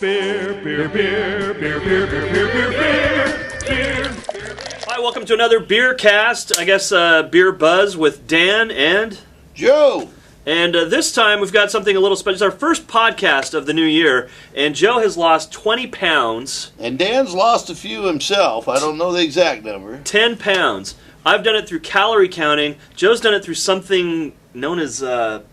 Beer, beer, beer, beer, beer, beer, beer, beer, beer, beer. Hi, welcome to another Beercast. I guess Beer Buzz with Dan and Joe. And this time we've got something a little special. It's our first podcast of the new year, and Joe has lost 20 pounds. And Dan's lost a few himself. I don't know the exact number. 10 pounds. I've done it through calorie counting. Joe's done it through something known as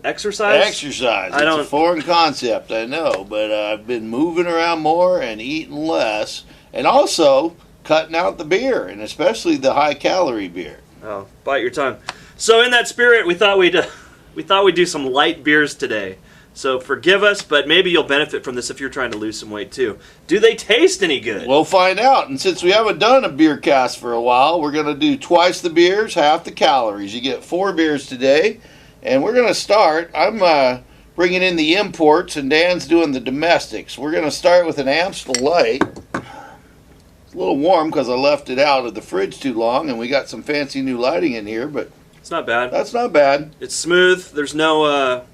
exercise. Exercise. It's a foreign concept, I know, but I've been moving around more and eating less, and also cutting out the beer, and especially the high-calorie beer. Oh, bite your tongue. So in that spirit, we thought we'd do some light beers today. So forgive us, but maybe you'll benefit from this if you're trying to lose some weight too. Do they taste any good? We'll find out. And since we haven't done a beer cast for a while, we're going to do twice the beers, half the calories. You get 4 beers today. And we're going to start. I'm bringing in the imports, and Dan's doing the domestics. We're going to start with an Untitled Light. It's a little warm because I left it out of the fridge too long, and we got some fancy new lighting in here, but it's not bad. That's not bad. It's smooth. There's no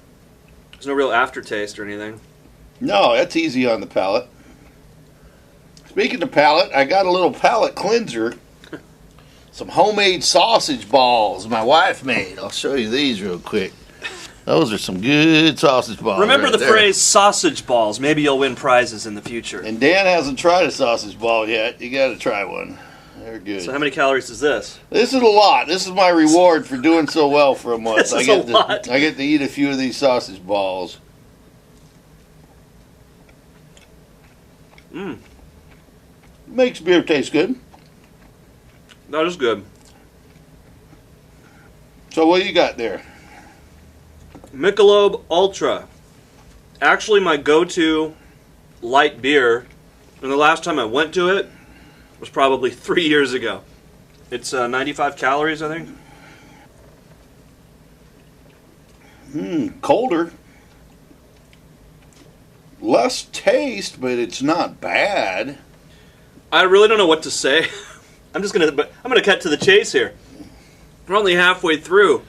real aftertaste or anything. No, that's easy on the palate. Speaking of palate, I got a little palate cleanser. Some homemade sausage balls my wife made. I'll show you these real quick. Those are some good sausage balls. Remember right the there. phrase sausage balls. Maybe you'll win prizes in the future. And Dan hasn't tried a sausage ball yet. You got to try one. They're good. So how many calories is this? This is a lot. This is my reward for doing so well for a month. This is a lot. I get to eat a few of these sausage balls. Makes beer taste good. That is good. So what you got there? Michelob Ultra. Actually my go-to light beer, and the last time I went to it was probably 3 years ago. It's 95 calories, I think. Colder. Less taste, but it's not bad. I really don't know what to say. I'm gonna cut to the chase here. We're only halfway through.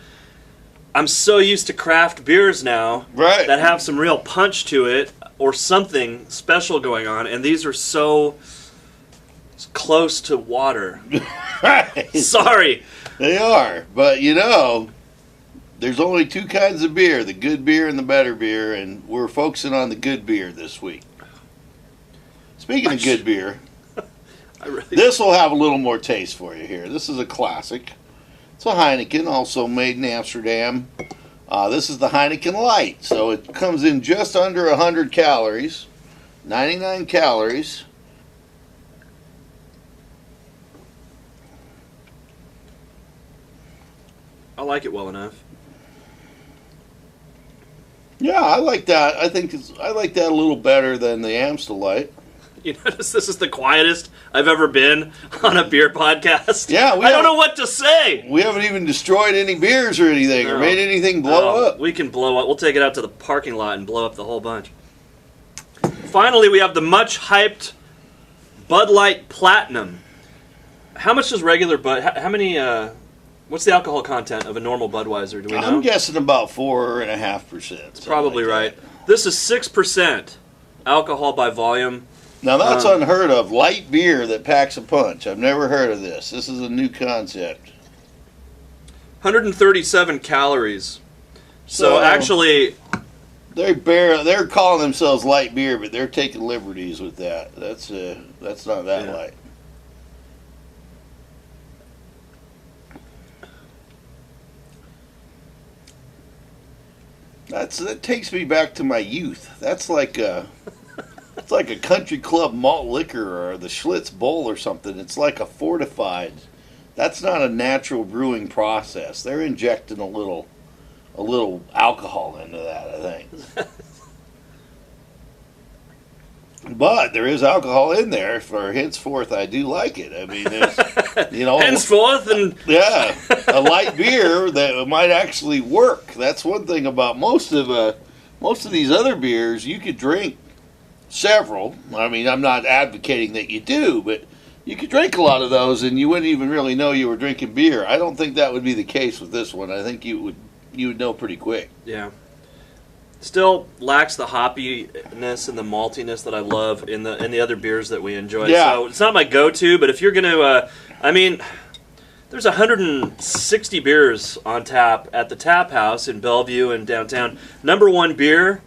I'm so used to craft beers now that have some real punch to it or something special going on, and these are so close to water. Right. Sorry. They are, but there's only 2 kinds of beer, the good beer and the better beer, and we're focusing on the good beer this week. Speaking of good beer, this will have a little more taste for you here. This is a classic. It's a Heineken, also made in Amsterdam. This is the Heineken Light, so it comes in just under 100 calories, 99 calories. I like it well enough. Yeah, I like that. I like that a little better than the Amstel Light. You notice this is the quietest I've ever been on a beer podcast? Yeah, I don't know what to say. We haven't even destroyed any beers or anything, or made anything blow up. We can blow up. We'll take it out to the parking lot and blow up the whole bunch. Finally, we have the much hyped Bud Light Platinum. How much does regular Bud? How many? What's the alcohol content of a normal Budweiser? Do we know? I'm guessing about 4.5%. That's probably right. This is 6% alcohol by volume. Now that's unheard of. Light beer that packs a punch. I've never heard of this. This is a new concept. 137 calories. So actually, they're calling themselves light beer, but they're taking liberties with that. That's not that light. That takes me back to my youth. That's like it's like a country club malt liquor or the Schlitz Bowl or something. It's like a fortified. That's not a natural brewing process. They're injecting a little alcohol into that, I think. But there is alcohol in there. For henceforth, I do like it. I mean, there's, henceforth, and a light beer that might actually work. That's one thing about most of these other beers. You could drink several. I mean, I'm not advocating that you do, but you could drink a lot of those, and you wouldn't even really know you were drinking beer. I don't think that would be the case with this one. I think you would know pretty quick. Yeah. Still lacks the hoppiness and the maltiness that I love in the other beers that we enjoy. Yeah. So it's not my go-to, but if you're gonna, I mean, there's 160 beers on tap at the Tap House in Bellevue and downtown. Number one beer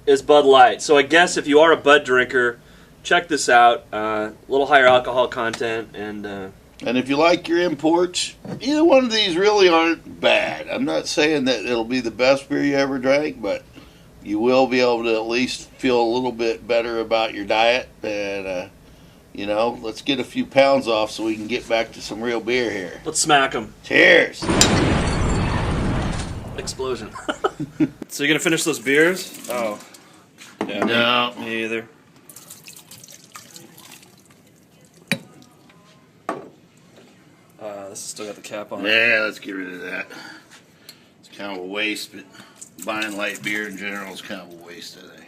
is Bud Light. So I guess if you are a Bud drinker, check this out. A little higher alcohol content and. And if you like your imports, either one of these really aren't bad. I'm not saying that it'll be the best beer you ever drank, but you will be able to at least feel a little bit better about your diet. And, let's get a few pounds off so we can get back to some real beer here. Let's smack them. Cheers. Explosion. So you're going to finish those beers? Oh. Yeah, no. Me either. This has still got the cap on it. Yeah, let's get rid of that. It's kind of a waste, but buying light beer in general is kind of a waste, I think.